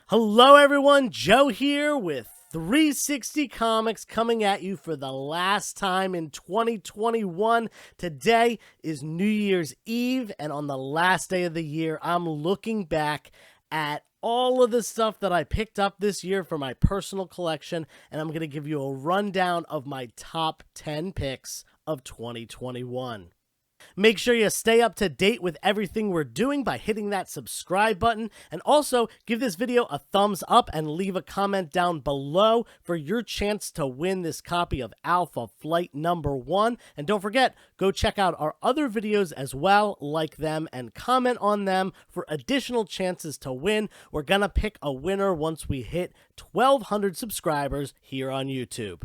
Hello everyone, Joe here with 360 Comics coming at you for the last time in 2021. Today is New Year's Eve, and on the last day of the year, I'm looking back at all of the stuff that I picked up this year for my personal collection, and I'm going to give you a rundown of my top 10 picks of 2021. Make sure you stay up to date with everything we're doing by hitting that subscribe button, and also give this video a thumbs up and leave a comment down below for your chance to win this copy of Alpha Flight number 1. And don't forget, go check out our other videos as well, like them and comment on them for additional chances to win. We're gonna pick a winner once we hit 1,200 subscribers here on YouTube.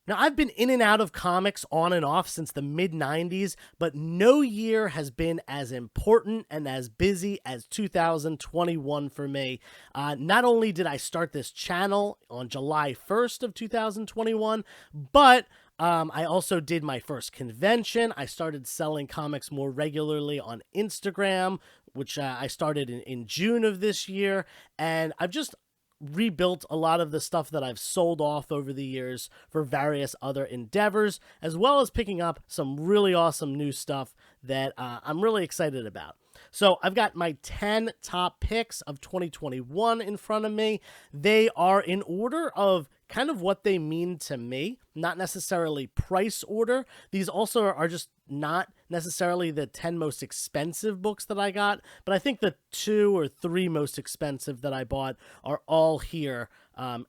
Now, I've been in and out of comics on and off since the mid-90s, but no year has been as important and as busy as 2021 for me. Not only did I start this channel on July 1st of 2021, but I also did my first convention. I started selling comics more regularly on Instagram, which I started in June of this year, and I've just rebuilt a lot of the stuff that I've sold off over the years for various other endeavors, as well as picking up some really awesome new stuff that I'm really excited about. So I've got my 10 top picks of 2021 in front of me. They are in order of kind of what they mean to me, not necessarily price order. These also are just not necessarily the 10 most expensive books that I got, but I think the 2 or 3 most expensive that I bought are all here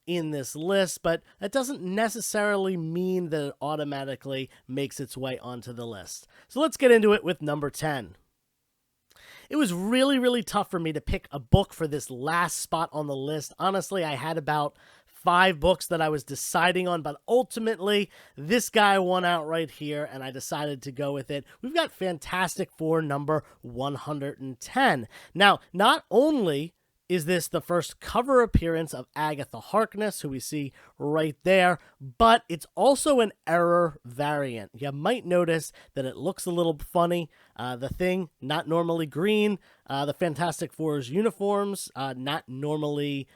in this list, but that doesn't necessarily mean that it automatically makes its way onto the list. So let's get into it with number 10. It was really tough for me to pick a book for this last spot on the list. Honestly, I had about 5 books that I was deciding on, but ultimately this guy won out right here and I decided to go with it. We've got Fantastic Four number 110. Now, not only is this the first cover appearance of Agatha Harkness, who we see right there, but it's also an error variant. You might notice that it looks a little funny. The Thing, not normally green. The Fantastic Four's uniforms, not normally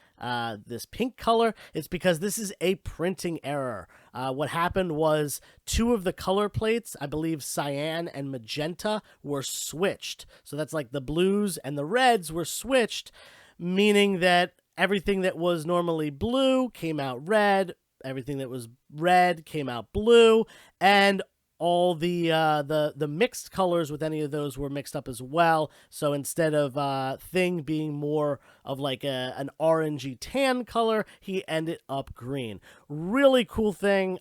this pink color. It's because this is a printing error. What happened was 2 of the color plates, I believe cyan and magenta, were switched. So that's like the blues and the reds were switched, meaning that everything that was normally blue came out red, everything that was red came out blue, and all the mixed colors with any of those were mixed up as well. So instead of Thing being more of like an orangey tan color, he ended up green. Really cool thing.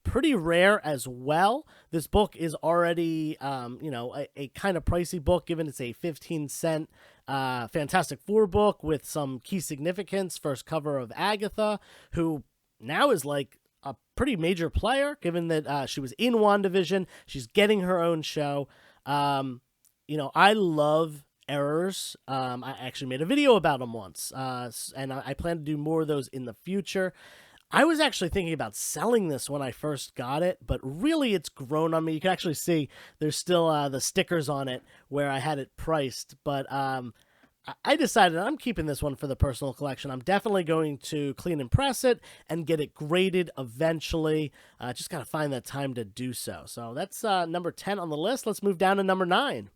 Pretty rare as well. This book is already a kind of pricey book, given it's a 15-cent Fantastic Four book with some key significance. First cover of Agatha, who now is like a pretty major player, given that she was in WandaVision. She's getting her own show. I love errors. I actually made a video about them once, and I plan to do more of those in the future. I was actually thinking about selling this when I first got it, but really it's grown on me. You can actually see there's still the stickers on it where I had it priced, but I decided I'm keeping this one for the personal collection. I'm definitely going to clean and press it and get it graded eventually. Just got to find that time to do so. So that's number 10 on the list. Let's move down to number 9.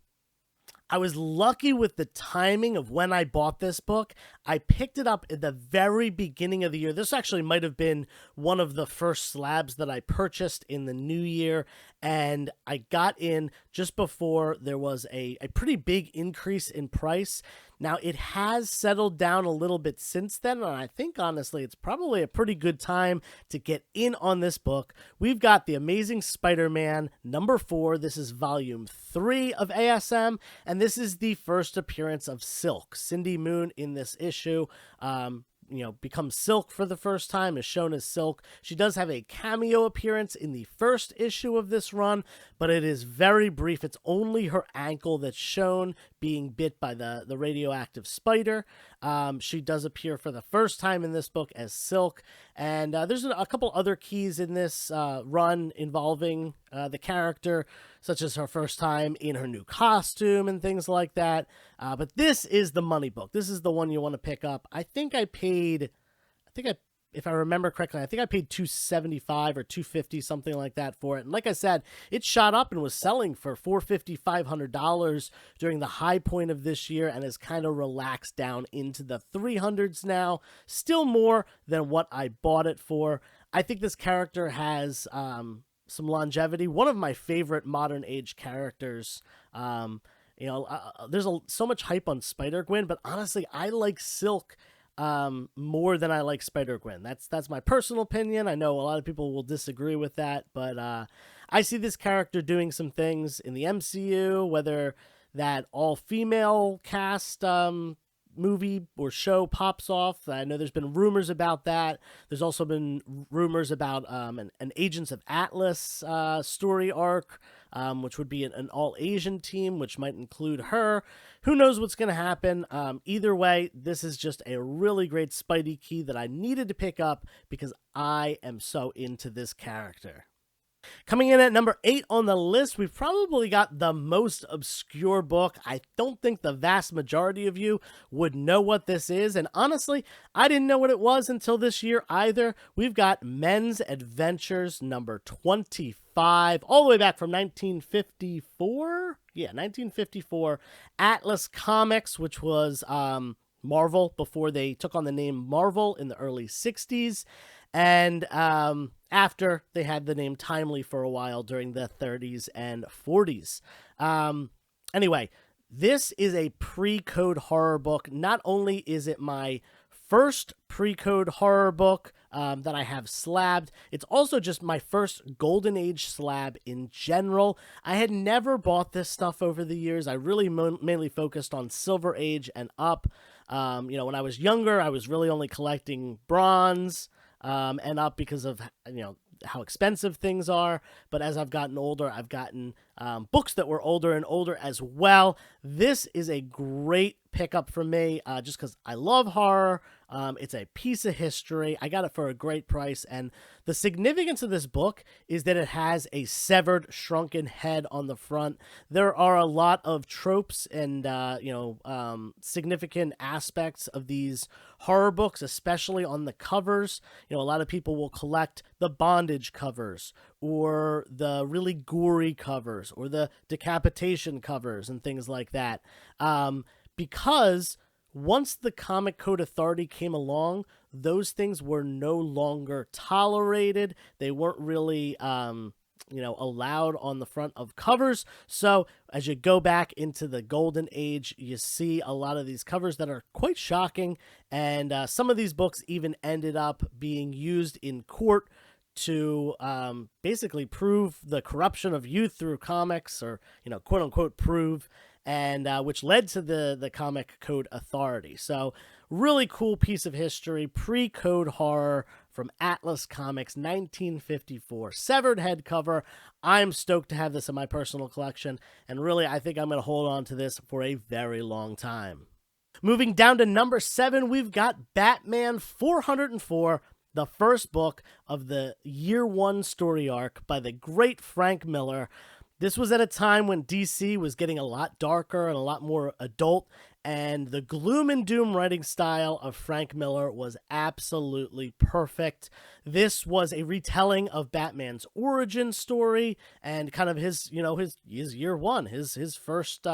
I was lucky with the timing of when I bought this book. I picked it up at the very beginning of the year. This actually might have been one of the first slabs that I purchased in the new year, and I got in just before there was a pretty big increase in price. Now, it has settled down a little bit since then, and I think, honestly, it's probably a pretty good time to get in on this book. We've got The Amazing Spider-Man number 4. This is volume 3 of ASM, and this is the first appearance of Silk. Cindy Moon in this issue becomes Silk for the first time, is shown as Silk. She does have a cameo appearance in the first issue of this run, but it is very brief. It's only her ankle that's shown being bit by the radioactive spider. She does appear for the first time in this book as Silk, and there's a couple other keys in this run involving the character, such as her first time in her new costume and things like that. But this is the money book. This is the one you want to pick up. If I remember correctly, I think I paid $275 or $250, something like that for it. And like I said, it shot up and was selling for $450, $500 during the high point of this year, and has kind of relaxed down into the 300s now. Still more than what I bought it for. I think this character has some longevity. One of my favorite modern age characters. There's so much hype on Spider-Gwen, but honestly, I like Silk more than I like Spider-Gwen. That's my personal opinion. I know a lot of people will disagree with that, but I see this character doing some things in the MCU, whether that all-female cast movie or show pops off. I know there's been rumors about that. There's also been rumors about an Agents of Atlas story arc, which would be an all-Asian team, which might include her. Who knows what's going to happen? Either way, this is just a really great Spidey key that I needed to pick up because I am so into this character. Coming in at number 8 on the list, we've probably got the most obscure book. I don't think the vast majority of you would know what this is, and honestly, I didn't know what it was until this year either. We've got Men's Adventures number 25, all the way back from 1954? Yeah, 1954. Atlas Comics, which was Marvel before they took on the name Marvel in the early 60s. And after they had the name Timely for a while during the 30s and 40s. Anyway, this is a pre-code horror book. Not only is it my first pre-code horror book that I have slabbed, it's also just my first Golden Age slab in general. I had never bought this stuff over the years. I really mainly focused on Silver Age and up. When I was younger, I was really only collecting bronze and up because of how expensive things are. But as I've gotten older, I've gotten books that were older and older as well. This is a great pickup for me just because I love horror. It's a piece of history. I got it for a great price, and the significance of this book is that it has a severed, shrunken head on the front. There are a lot of tropes and significant aspects of these horror books, especially on the covers. A lot of people will collect the bondage covers, or the really gory covers, or the decapitation covers, and things like that. Because once the Comic Code Authority came along, those things were no longer tolerated. They weren't really, allowed on the front of covers. So as you go back into the Golden Age, you see a lot of these covers that are quite shocking. And some of these books even ended up being used in court to basically prove the corruption of youth through comics, or, quote unquote, prove, and which led to the Comic Code Authority. So really cool piece of history, pre-code horror from Atlas Comics, 1954. Severed head cover. I'm stoked to have this in my personal collection, and really I think I'm going to hold on to this for a very long time. Moving down to number 7, we've got Batman 404, the first book of the Year One story arc by the great Frank Miller. This was at a time when DC was getting a lot darker and a lot more adult, and the gloom and doom writing style of Frank Miller was absolutely perfect. This was a retelling of Batman's origin story and kind of his year one, his first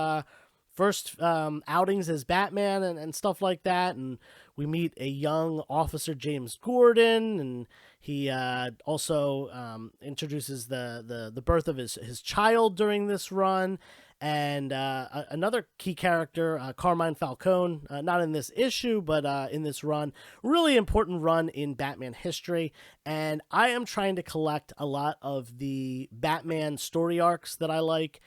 outings as Batman and stuff like that. And we meet a young Officer James Gordon, and he also introduces the birth of his child during this run. And another key character, Carmine Falcone, not in this issue, but in this run. Really important run in Batman history. And I am trying to collect a lot of the Batman story arcs that I like,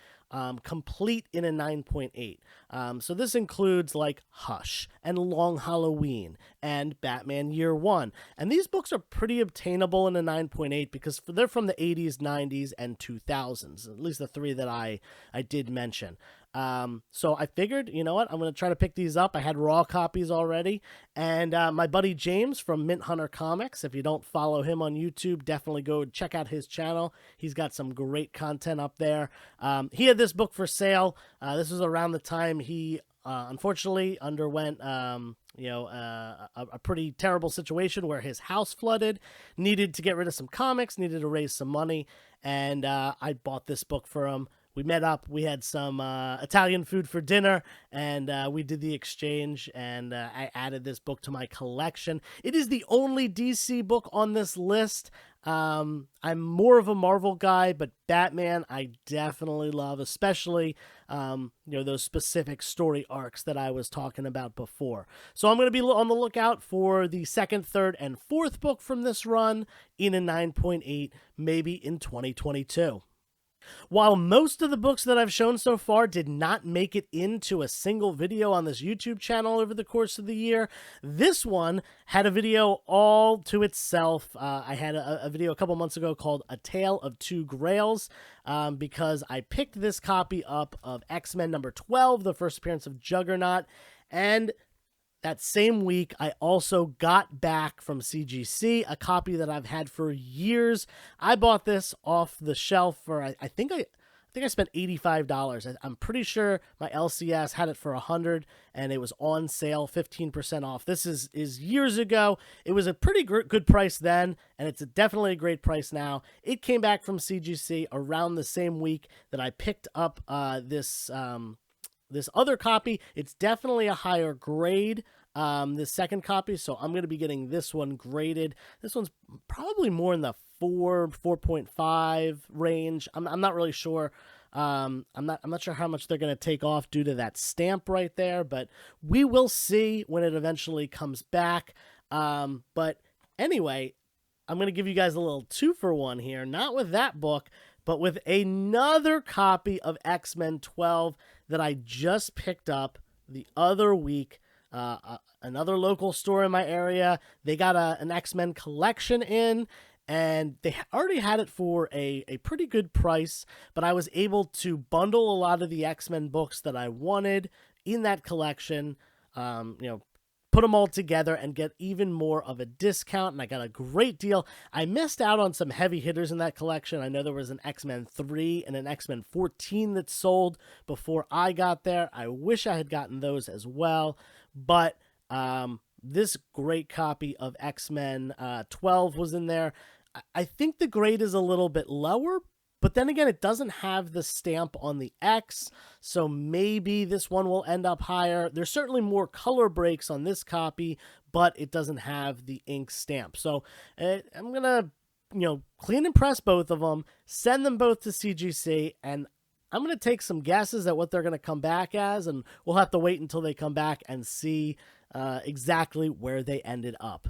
complete in a 9.8. So this includes like Hush and Long Halloween and Batman Year One. And these books are pretty obtainable in a 9.8 because they're from the 80s, 90s, and 2000s, at least the three that I did mention. So I figured, you know what, I'm going to try to pick these up. I had raw copies already. And my buddy James from Mint Hunter Comics, if you don't follow him on YouTube, definitely go check out his channel. He's got some great content up there. He had this book for sale. This was around the time he unfortunately underwent a pretty terrible situation where his house flooded, needed to get rid of some comics, needed to raise some money, and I bought this book for him. We met up, we had some Italian food for dinner, and we did the exchange, and I added this book to my collection. It is the only DC book on this list. I'm more of a Marvel guy, but Batman I definitely love, especially those specific story arcs that I was talking about before. So I'm going to be on the lookout for the second, third, and fourth book from this run in a 9.8, maybe in 2022. While most of the books that I've shown so far did not make it into a single video on this YouTube channel over the course of the year, this one had a video all to itself. I had a video a couple months ago called A Tale of Two Grails, because I picked this copy up of X-Men number 12, the first appearance of Juggernaut, and that same week, I also got back from CGC a copy that I've had for years. I bought this off the shelf for I think I spent $85. I'm pretty sure my LCS had it for $100, and it was on sale, 15% off. This is years ago. It was a pretty good price then, and it's definitely a great price now. It came back from CGC around the same week that I picked up this other copy. It's definitely a higher grade, this second copy, so I'm going to be getting this one graded. This one's probably more in the 4.5 range. I'm not really sure. I'm not sure how much they're going to take off due to that stamp right there, but we will see when it eventually comes back. But anyway, I'm going to give you guys a little 2-for-1 here, not with that book, but with another copy of X-Men 12 that I just picked up the other week. Another local store in my area, they got an X-Men collection in, and they already had it for a pretty good price, but I was able to bundle a lot of the X-Men books that I wanted in that collection, put them all together and get even more of a discount, and I got a great deal. I missed out on some heavy hitters in that collection. I know there was an X-Men 3 and an X-Men 14 that sold before I got there. I wish I had gotten those as well, but this great copy of X-Men 12 was in there. I think the grade is a little bit lower, but then again, it doesn't have the stamp on the X, so maybe this one will end up higher. There's certainly more color breaks on this copy, but it doesn't have the ink stamp. So I'm going to, clean and press both of them, send them both to CGC, and I'm going to take some guesses at what they're going to come back as, and we'll have to wait until they come back and see exactly where they ended up.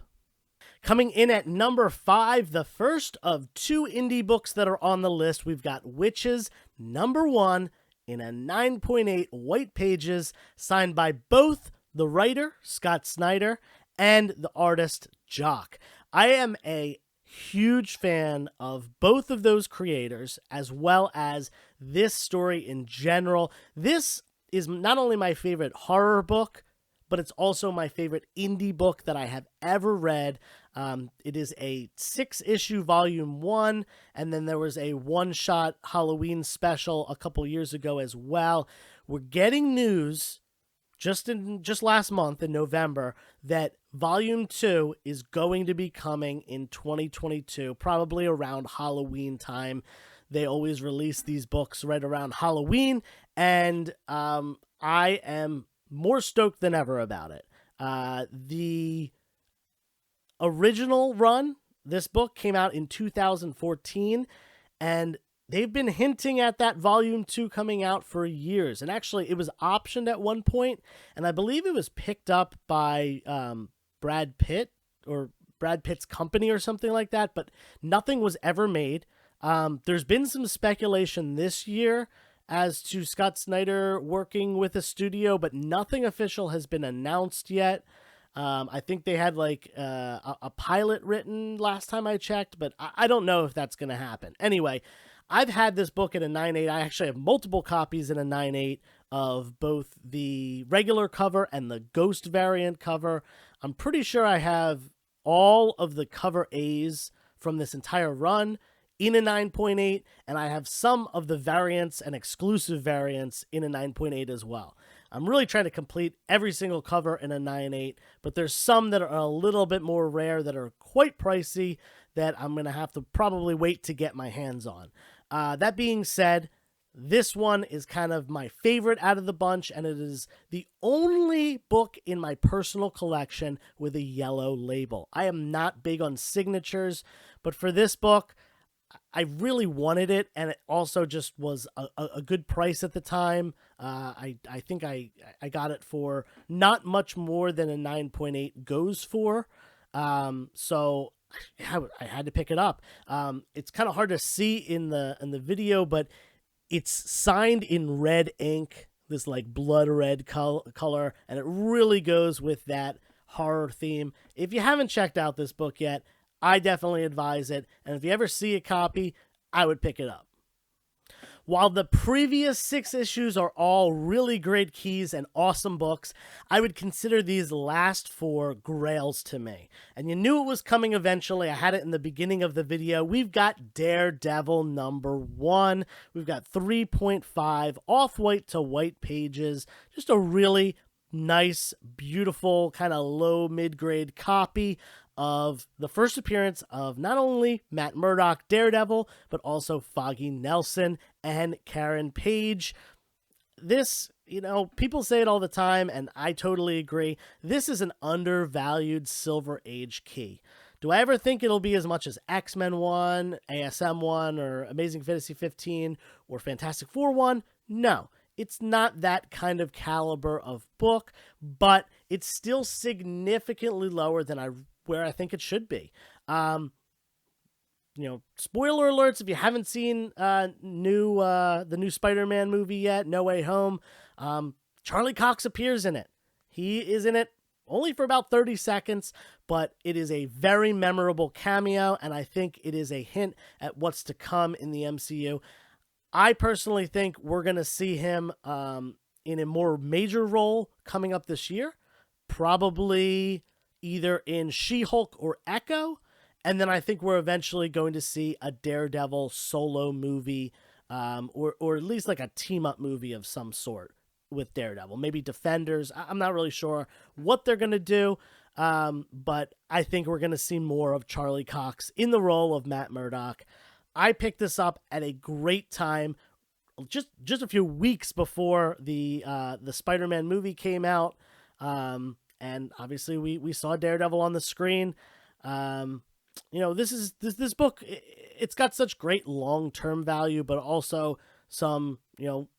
Coming in at number 5, the first of 2 indie books that are on the list, we've got Witches number 1 in a 9.8 white pages, signed by both the writer, Scott Snyder, and the artist, Jock. I am a huge fan of both of those creators, as well as this story in general. This is not only my favorite horror book, but it's also my favorite indie book that I have ever read. It is a 6-issue volume 1, and then there was a one-shot Halloween special a couple years ago as well. We're getting news just last month in November that volume 2 is going to be coming in 2022, probably around Halloween time. They always release these books right around Halloween, and I am more stoked than ever about it. The original run, this book came out in 2014, and they've been hinting at that volume 2 coming out for years. And actually, it was optioned at one point, and I believe it was picked up by Brad Pitt or Brad Pitt's company or something like that, but nothing was ever made. There's been some speculation this year as to Scott Snyder working with a studio, but nothing official has been announced yet. I think they had a pilot written last time I checked, but I don't know if that's going to happen. Anyway, I've had this book in a 9.8. I actually have multiple copies in a 9.8 of both the regular cover and the Ghost variant cover. I'm pretty sure I have all of the cover A's from this entire run in a 9.8, and I have some of the variants and exclusive variants in a 9.8 as well. I'm really trying to complete every single cover in a 9.8, but there's some that are a little bit more rare that are quite pricey that I'm going to have to probably wait to get my hands on. That being said, this one is kind of my favorite out of the bunch, and it is the only book in my personal collection with a yellow label. I am not big on signatures, but for this book, I really wanted it, and it also just was a good price at the time. I think I got it for not much more than a 9.8 goes for. So I had to pick it up. It's kind of hard to see in the video, but it's signed in red ink, this like blood red color, and it really goes with that horror theme. If you haven't checked out this book yet, I definitely advise it, and if you ever see a copy, I would pick it up. While the previous 6 issues are all really great keys and awesome books, I would consider these last 4 Grails to me. And you knew it was coming eventually. I had it in the beginning of the video. We've got Daredevil #1. We've got 3.5 off-white to white pages. Just a really nice, beautiful, kind of low mid-grade copy of the first appearance of not only Matt Murdock, Daredevil, but also Foggy Nelson and Karen Page. This, people say it all the time, and I totally agree. This is an undervalued Silver Age key. Do I ever think it'll be as much as X-Men 1, ASM 1, or Amazing Fantasy 15, or Fantastic Four 1? No. It's not that kind of caliber of book, but it's still significantly lower than where I think it should be. Spoiler alerts, if you haven't seen the new Spider-Man movie yet, No Way Home, Charlie Cox appears in it. He is in it only for about 30 seconds, but it is a very memorable cameo, and I think it is a hint at what's to come in the MCU. I personally think we're going to see him in a more major role coming up this year, probably either in She-Hulk or Echo, and then I think we're eventually going to see a Daredevil solo movie, or at least like a team-up movie of some sort with Daredevil. Maybe Defenders. I'm not really sure what they're going to do, but I think we're going to see more of Charlie Cox in the role of Matt Murdock. I picked this up at a great time, just a few weeks before the Spider-Man movie came out, and obviously we saw Daredevil on the screen. This book, it's got such great long-term value, but also some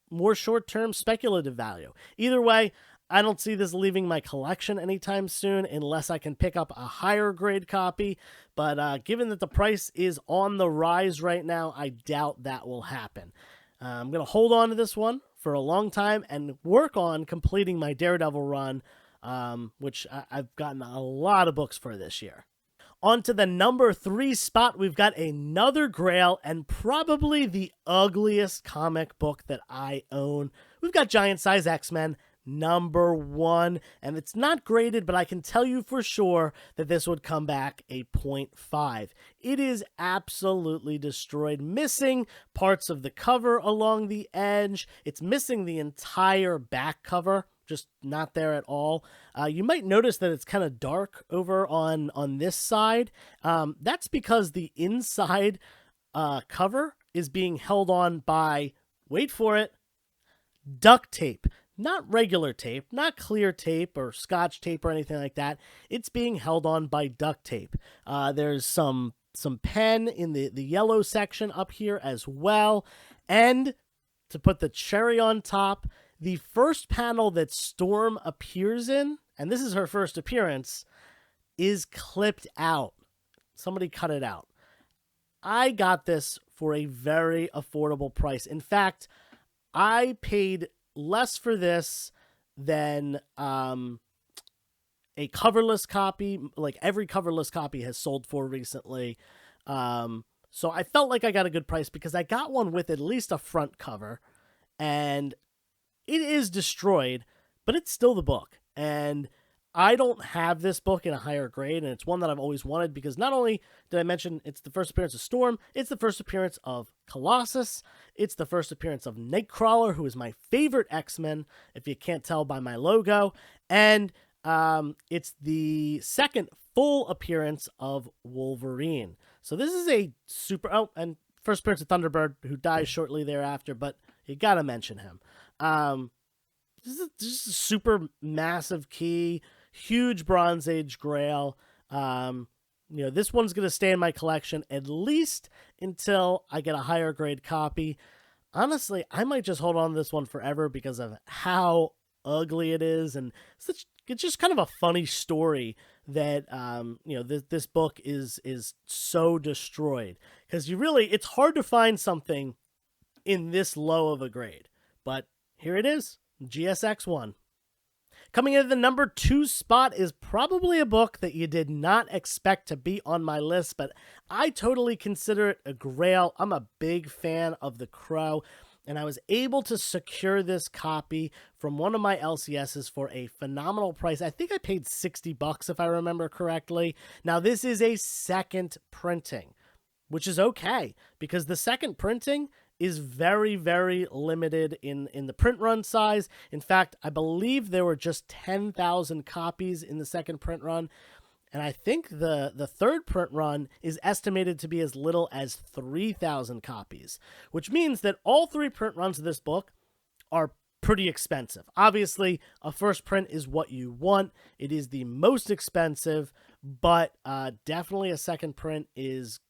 more short-term speculative value. Either way, I don't see this leaving my collection anytime soon unless I can pick up a higher grade copy. But given that the price is on the rise right now, I doubt that will happen. I'm going to hold on to this one for a long time and work on completing my Daredevil run, which I've gotten a lot of books for this year. On to the number 3 spot, we've got another Grail and probably the ugliest comic book that I own. We've got Giant Size X-Men #1, and it's not graded, but I can tell you for sure that this would come back a 0.5. It is absolutely destroyed, missing parts of the cover along the edge. It's missing the entire back cover, just not there at all. You might notice that it's kind of dark over on this side. That's because the inside cover is being held on by, wait for it, duct tape. Not regular tape, not clear tape or scotch tape or anything like that. It's being held on by duct tape. There's some pen in the yellow section up here as well. And to put the cherry on top, the first panel that Storm appears in, and this is her first appearance, is clipped out. Somebody cut it out. I got this for a very affordable price. In fact, I paid less for this than a coverless copy, like every coverless copy has sold for recently. So I felt like I got a good price because I got one with at least a front cover, and it is destroyed, but it's still the book. And I don't have this book in a higher grade, and it's one that I've always wanted because not only did I mention it's the first appearance of Storm, it's the first appearance of Colossus, it's the first appearance of Nightcrawler, who is my favorite X-Men, if you can't tell by my logo, and it's the second full appearance of Wolverine. So this is a super... Oh, and first appearance of Thunderbird, who dies shortly thereafter, but you gotta mention him. This is a super massive key, huge Bronze Age Grail. This one's going to stay in my collection at least until I get a higher grade copy. Honestly, I might just hold on to this one forever because of how ugly it is, and it's just kind of a funny story that this book is so destroyed, because it's hard to find something in this low of a grade, but here it is. GSX1. Coming in at the number 2 spot is probably a book that you did not expect to be on my list, but I totally consider it a grail. I'm a big fan of The Crow, and I was able to secure this copy from one of my LCSs for a phenomenal price. I think I paid $60 if I remember correctly. Now, this is a second printing, which is okay, because the second printing is very, very limited in the print run size. In fact, I believe there were just 10,000 copies in the second print run. And I think the third print run is estimated to be as little as 3,000 copies, which means that all 3 print runs of this book are pretty expensive. Obviously, a first print is what you want. It is the most expensive, but definitely a second print is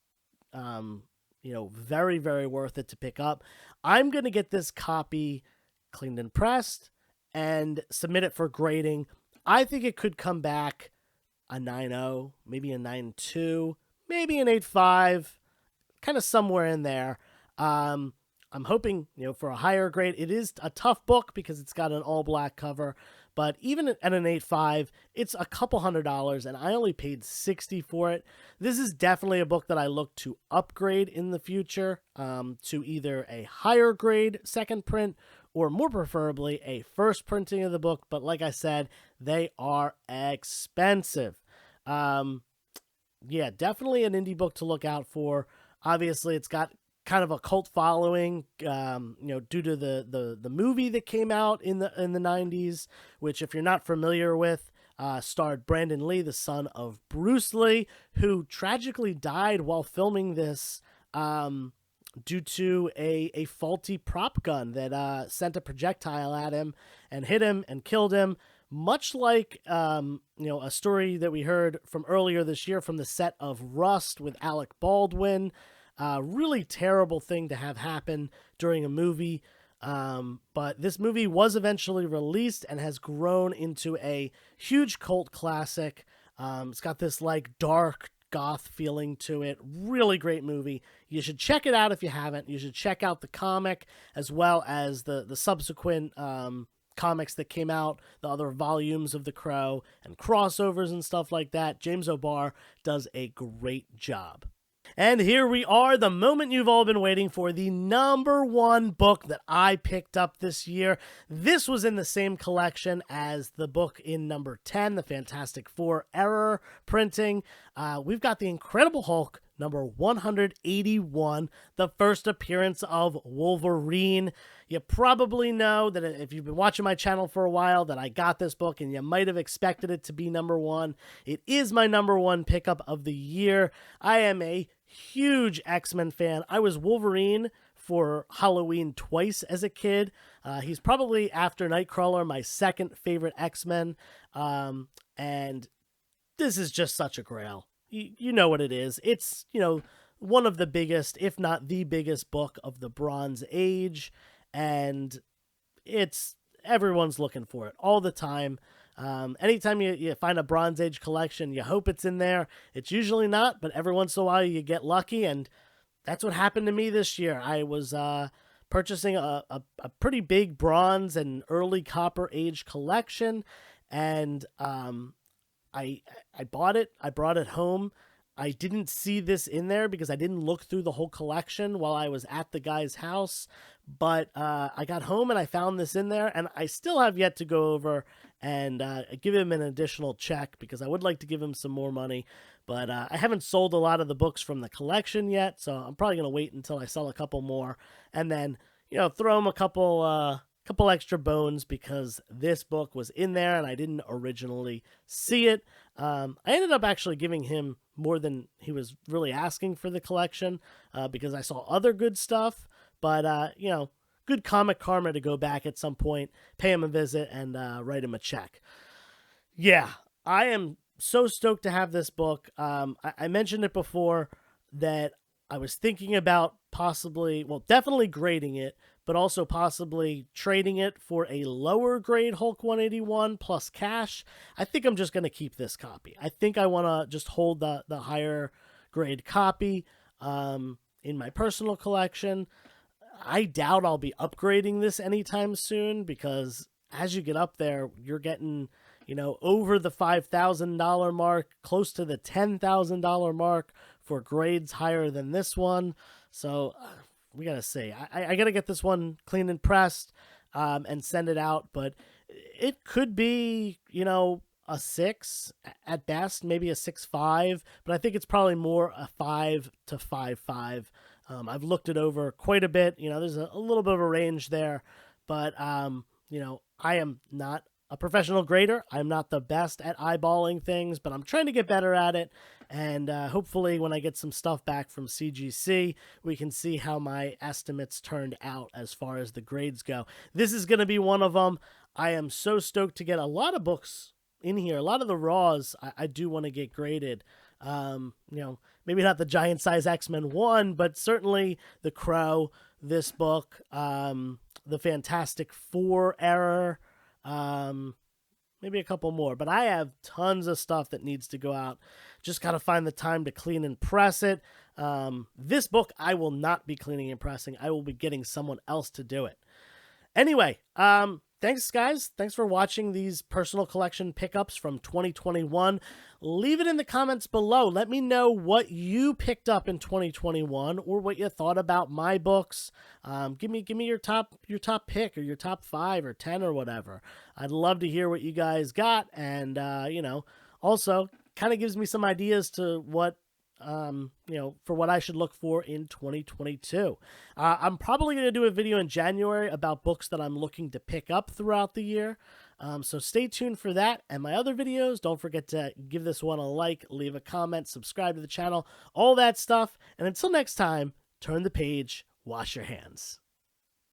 very, very worth it to pick up. I'm going to get this copy cleaned and pressed and submit it for grading. I think it could come back a 9.0, maybe a 9.2, maybe an 8.5, kind of somewhere in there. I'm hoping, for a higher grade. It is a tough book because it's got an all-black cover, but even at an 8.5, it's a couple $100, and I only paid $60 for it. This is definitely a book that I look to upgrade in the future to either a higher grade second print or more preferably a first printing of the book. But like I said, they are expensive. Definitely an indie book to look out for. Obviously, it's got kind of a cult following, due to the movie that came out in the 90s, which, if you're not familiar with, starred Brandon Lee, the son of Bruce Lee, who tragically died while filming this due to a faulty prop gun that sent a projectile at him and hit him and killed him. Much like a story that we heard from earlier this year from the set of Rust with Alec Baldwin. Really terrible thing to have happen during a movie. But this movie was eventually released and has grown into a huge cult classic. It's got this dark goth feeling to it. Really great movie. You should check it out if you haven't. You should check out the comic as well as the subsequent comics that came out, the other volumes of The Crow and crossovers and stuff like that. James O'Barr does a great job. And here we are, the moment you've all been waiting for, the number 1 book that I picked up this year. This was in the same collection as the book in number 10, the Fantastic Four Error printing. We've got The Incredible Hulk, number 181, the first appearance of Wolverine. You probably know that if you've been watching my channel for a while that I got this book, and you might have expected it to be number 1. It is my number 1 pickup of the year. I am a huge X-Men fan. I was Wolverine for Halloween twice as a kid. He's probably, after Nightcrawler, my second favorite X-Men. And this is just such a grail. You know what it is. It's, one of the biggest, if not the biggest book of the Bronze Age. And everyone's looking for it all the time. Anytime you find a Bronze Age collection, you hope it's in there. It's usually not, but every once in a while you get lucky, and that's what happened to me this year. I was purchasing a pretty big Bronze and early Copper Age collection, and I bought it. I brought it home. I didn't see this in there because I didn't look through the whole collection while I was at the guy's house, But I got home and I found this in there, and I still have yet to go over and give him an additional check because I would like to give him some more money. But I haven't sold a lot of the books from the collection yet, so I'm probably going to wait until I sell a couple more and then, throw him a couple extra bones because this book was in there and I didn't originally see it. I ended up actually giving him more than he was really asking for the collection because I saw other good stuff. But, good comic karma to go back at some point, pay him a visit, and write him a check. Yeah, I am so stoked to have this book. I mentioned it before that I was thinking about possibly, well, definitely grading it, but also possibly trading it for a lower grade Hulk 181 plus cash. I think I'm just going to keep this copy. I think I want to just hold the higher grade copy in my personal collection. I doubt I'll be upgrading this anytime soon because as you get up there, you're getting, over the $5,000 mark, close to the $10,000 mark for grades higher than this one. So we got to see. I got to get this one clean and pressed and send it out, but it could be, a 6 at best, maybe a 6.5, but I think it's probably more a 5 to 5.5. I've looked it over quite a bit. There's a little bit of a range there, but, I am not a professional grader. I'm not the best at eyeballing things, but I'm trying to get better at it. And hopefully when I get some stuff back from CGC, we can see how my estimates turned out as far as the grades go. This is going to be one of them. I am so stoked to get a lot of books in here. A lot of the raws I do want to get graded. Maybe not the giant size X-Men 1, but certainly the Crow, this book, the Fantastic Four era, maybe a couple more. But I have tons of stuff that needs to go out. Just got to find the time to clean and press it. This book I will not be cleaning and pressing. I will be getting someone else to do it. Anyway, thanks, guys. Thanks for watching these personal collection pickups from 2021. Leave it in the comments below. Let me know what you picked up in 2021 or what you thought about my books. Give me your top pick or your top 5 or 10 or whatever. I'd love to hear what you guys got, and also kind of gives me some ideas to what for what I should look for in 2022. I'm probably going to do a video in January about books that I'm looking to pick up throughout the year. So stay tuned for that and my other videos. Don't forget to give this one a like, leave a comment, subscribe to the channel, all that stuff. And until next time, turn the page, wash your hands.